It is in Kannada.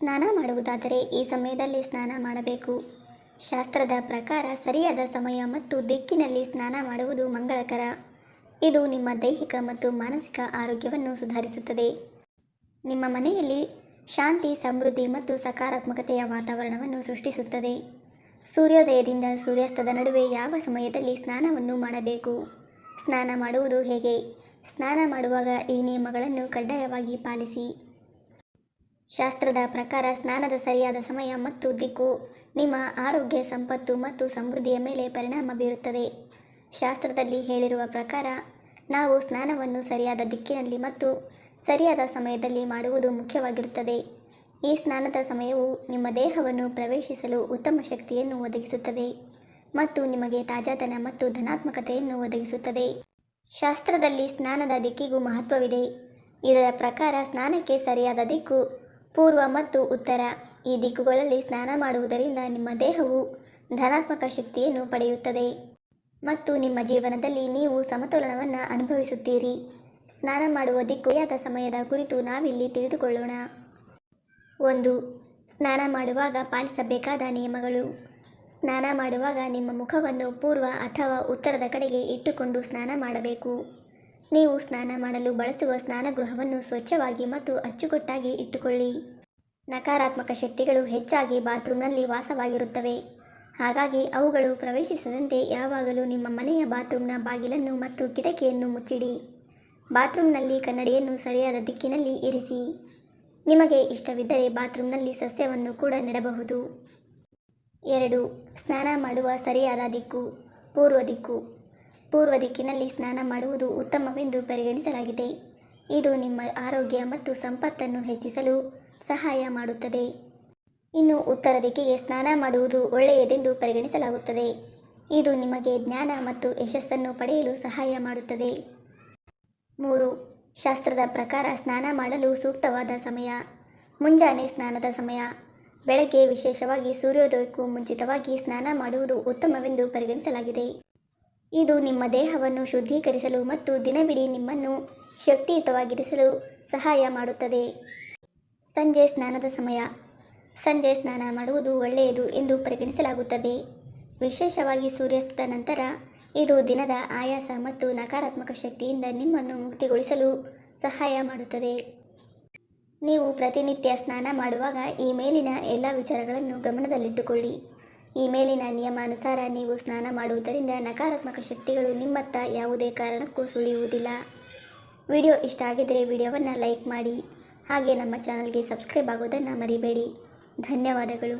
ಸ್ನಾನ ಮಾಡುವುದಾದರೆ ಈ ಸಮಯದಲ್ಲಿ ಸ್ನಾನ ಮಾಡಬೇಕು. ಶಾಸ್ತ್ರದ ಪ್ರಕಾರ ಸರಿಯಾದ ಸಮಯ ಮತ್ತು ದಿಕ್ಕಿನಲ್ಲಿ ಸ್ನಾನ ಮಾಡುವುದು ಮಂಗಳಕರ. ಇದು ನಿಮ್ಮ ದೈಹಿಕ ಮತ್ತು ಮಾನಸಿಕ ಆರೋಗ್ಯವನ್ನು ಸುಧಾರಿಸುತ್ತದೆ. ನಿಮ್ಮ ಮನೆಯಲ್ಲಿ ಶಾಂತಿ, ಸಮೃದ್ಧಿ ಮತ್ತು ಸಕಾರಾತ್ಮಕತೆಯ ವಾತಾವರಣವನ್ನು ಸೃಷ್ಟಿಸುತ್ತದೆ. ಸೂರ್ಯೋದಯದಿಂದ ಸೂರ್ಯಾಸ್ತದ ನಡುವೆ ಯಾವ ಸಮಯದಲ್ಲಿ ಸ್ನಾನವನ್ನು ಮಾಡಬೇಕು? ಸ್ನಾನ ಮಾಡುವುದು ಹೇಗೆ? ಸ್ನಾನ ಮಾಡುವಾಗ ಈ ನಿಯಮಗಳನ್ನು ಕಡ್ಡಾಯವಾಗಿ ಪಾಲಿಸಿ. ಶಾಸ್ತ್ರದ ಪ್ರಕಾರ ಸ್ನಾನದ ಸರಿಯಾದ ಸಮಯ ಮತ್ತು ದಿಕ್ಕು ನಿಮ್ಮ ಆರೋಗ್ಯ, ಸಂಪತ್ತು ಮತ್ತು ಸಮೃದ್ಧಿಯ ಮೇಲೆ ಪರಿಣಾಮ ಬೀರುತ್ತದೆ. ಶಾಸ್ತ್ರದಲ್ಲಿ ಹೇಳಿರುವ ಪ್ರಕಾರ ನಾವು ಸ್ನಾನವನ್ನು ಸರಿಯಾದ ದಿಕ್ಕಿನಲ್ಲಿ ಮತ್ತು ಸರಿಯಾದ ಸಮಯದಲ್ಲಿ ಮಾಡುವುದು ಮುಖ್ಯವಾಗಿರುತ್ತದೆ. ಈ ಸ್ನಾನದ ಸಮಯವು ನಿಮ್ಮ ದೇಹವನ್ನು ಪ್ರವೇಶಿಸಲು ಉತ್ತಮ ಶಕ್ತಿಯನ್ನು ಒದಗಿಸುತ್ತದೆ ಮತ್ತು ನಿಮಗೆ ತಾಜಾತನ ಮತ್ತು ಧನಾತ್ಮಕತೆಯನ್ನು ಒದಗಿಸುತ್ತದೆ. ಶಾಸ್ತ್ರದಲ್ಲಿ ಸ್ನಾನದ ದಿಕ್ಕಿಗೂ ಮಹತ್ವವಿದೆ. ಇದರ ಪ್ರಕಾರ ಸ್ನಾನಕ್ಕೆ ಸರಿಯಾದ ದಿಕ್ಕು ಪೂರ್ವ ಮತ್ತು ಉತ್ತರ. ಈ ದಿಕ್ಕುಗಳಲ್ಲಿ ಸ್ನಾನ ಮಾಡುವುದರಿಂದ ನಿಮ್ಮ ದೇಹವು ಧನಾತ್ಮಕ ಶಕ್ತಿಯನ್ನು ಪಡೆಯುತ್ತದೆ ಮತ್ತು ನಿಮ್ಮ ಜೀವನದಲ್ಲಿ ನೀವು ಸಮತೋಲನವನ್ನು ಅನುಭವಿಸುತ್ತೀರಿ. ಸ್ನಾನ ಮಾಡುವ ದಿಕ್ಕು ಸರಿಯಾದ ಸಮಯದ ಕುರಿತು ನಾವಿಲ್ಲಿ ತಿಳಿದುಕೊಳ್ಳೋಣ. 1. ಸ್ನಾನ ಮಾಡುವಾಗ ಪಾಲಿಸಬೇಕಾದ ನಿಯಮಗಳು. ಸ್ನಾನ ಮಾಡುವಾಗ ನಿಮ್ಮ ಮುಖವನ್ನು ಪೂರ್ವ ಅಥವಾ ಉತ್ತರದ ಕಡೆಗೆ ಇಟ್ಟುಕೊಂಡು ಸ್ನಾನ ಮಾಡಬೇಕು. ನೀವು ಸ್ನಾನ ಮಾಡಲು ಬಳಸುವ ಸ್ನಾನಗೃಹವನ್ನು ಸ್ವಚ್ಛವಾಗಿ ಮತ್ತು ಅಚ್ಚುಕಟ್ಟಾಗಿ ಇಟ್ಟುಕೊಳ್ಳಿ. ನಕಾರಾತ್ಮಕ ಶಕ್ತಿಗಳು ಹೆಚ್ಚಾಗಿ ಬಾತ್ರೂಮ್ನಲ್ಲಿ ವಾಸವಾಗಿರುತ್ತವೆ. ಹಾಗಾಗಿ ಅವುಗಳು ಪ್ರವೇಶಿಸದಂತೆ ಯಾವಾಗಲೂ ನಿಮ್ಮ ಮನೆಯ ಬಾತ್ರೂಮ್ನ ಬಾಗಿಲನ್ನು ಮತ್ತು ಕಿಟಕಿಯನ್ನು ಮುಚ್ಚಿಡಿ. ಬಾತ್ರೂಮ್ನಲ್ಲಿ ಕನ್ನಡಿಯನ್ನು ಸರಿಯಾದ ದಿಕ್ಕಿನಲ್ಲಿ ಇರಿಸಿ. ನಿಮಗೆ ಇಷ್ಟವಿದ್ದರೆ ಬಾತ್ರೂಮ್ನಲ್ಲಿ ಸಸ್ಯವನ್ನು ಕೂಡ ನೆಡಬಹುದು. 2. ಸ್ನಾನ ಮಾಡುವ ಸರಿಯಾದ ದಿಕ್ಕು ಪೂರ್ವ ದಿಕ್ಕು. ಪೂರ್ವ ದಿಕ್ಕಿನಲ್ಲಿ ಸ್ನಾನ ಮಾಡುವುದು ಉತ್ತಮವೆಂದು ಪರಿಗಣಿಸಲಾಗಿದೆ. ಇದು ನಿಮ್ಮ ಆರೋಗ್ಯ ಮತ್ತು ಸಂಪತ್ತನ್ನು ಹೆಚ್ಚಿಸಲು ಸಹಾಯ ಮಾಡುತ್ತದೆ. ಇನ್ನು ಉತ್ತರ ದಿಕ್ಕಿಗೆ ಸ್ನಾನ ಮಾಡುವುದು ಒಳ್ಳೆಯದೆಂದು ಪರಿಗಣಿಸಲಾಗುತ್ತದೆ. ಇದು ನಿಮಗೆ ಜ್ಞಾನ ಮತ್ತು ಯಶಸ್ಸನ್ನು ಪಡೆಯಲು ಸಹಾಯ ಮಾಡುತ್ತದೆ. 3. ಶಾಸ್ತ್ರದ ಪ್ರಕಾರ ಸ್ನಾನ ಮಾಡಲು ಸೂಕ್ತವಾದ ಸಮಯ. ಮುಂಜಾನೆ ಸ್ನಾನದ ಸಮಯ. ಬೆಳಗ್ಗೆ, ವಿಶೇಷವಾಗಿ ಸೂರ್ಯೋದಯಕ್ಕೂ ಮುಂಚಿತವಾಗಿ ಸ್ನಾನ ಮಾಡುವುದು ಉತ್ತಮವೆಂದು ಪರಿಗಣಿಸಲಾಗಿದೆ. ಇದು ನಿಮ್ಮ ದೇಹವನ್ನು ಶುದ್ಧೀಕರಿಸಲು ಮತ್ತು ದಿನವಿಡೀ ನಿಮ್ಮನ್ನು ಶಕ್ತಿಯುತವಾಗಿರಿಸಲು ಸಹಾಯ ಮಾಡುತ್ತದೆ. ಸಂಜೆ ಸ್ನಾನದ ಸಮಯ. ಸಂಜೆ ಸ್ನಾನ ಮಾಡುವುದು ಒಳ್ಳೆಯದು ಎಂದು ಪರಿಗಣಿಸಲಾಗುತ್ತದೆ. ವಿಶೇಷವಾಗಿ ಸೂರ್ಯಾಸ್ತದ ನಂತರ. ಇದು ದಿನದ ಆಯಾಸ ಮತ್ತು ನಕಾರಾತ್ಮಕ ಶಕ್ತಿಯಿಂದ ನಿಮ್ಮನ್ನು ಮುಕ್ತಿಗೊಳಿಸಲು ಸಹಾಯ ಮಾಡುತ್ತದೆ. ನೀವು ಪ್ರತಿನಿತ್ಯ ಸ್ನಾನ ಮಾಡುವಾಗ ಈ ಮೇಲಿನ ಎಲ್ಲ ವಿಚಾರಗಳನ್ನು ಗಮನದಲ್ಲಿಟ್ಟುಕೊಳ್ಳಿ. ಈ ಮೇಲಿನ ನಿಯಮಾನುಸಾರ ನೀವು ಸ್ನಾನ ಮಾಡುವುದರಿಂದ ನಕಾರಾತ್ಮಕ ಶಕ್ತಿಗಳು ನಿಮ್ಮತ್ತ ಯಾವುದೇ ಕಾರಣಕ್ಕೂ ಸುಳಿಯುವುದಿಲ್ಲ. ವಿಡಿಯೋ ಇಷ್ಟ ಆಗಿದ್ದರೆ ವಿಡಿಯೋವನ್ನು ಲೈಕ್ ಮಾಡಿ. ಹಾಗೆ ನಮ್ಮ ಚಾನಲ್ಗೆ ಸಬ್ಸ್ಕ್ರೈಬ್ ಆಗೋದನ್ನು ಮರಿಬೇಡಿ. ಧನ್ಯವಾದಗಳು.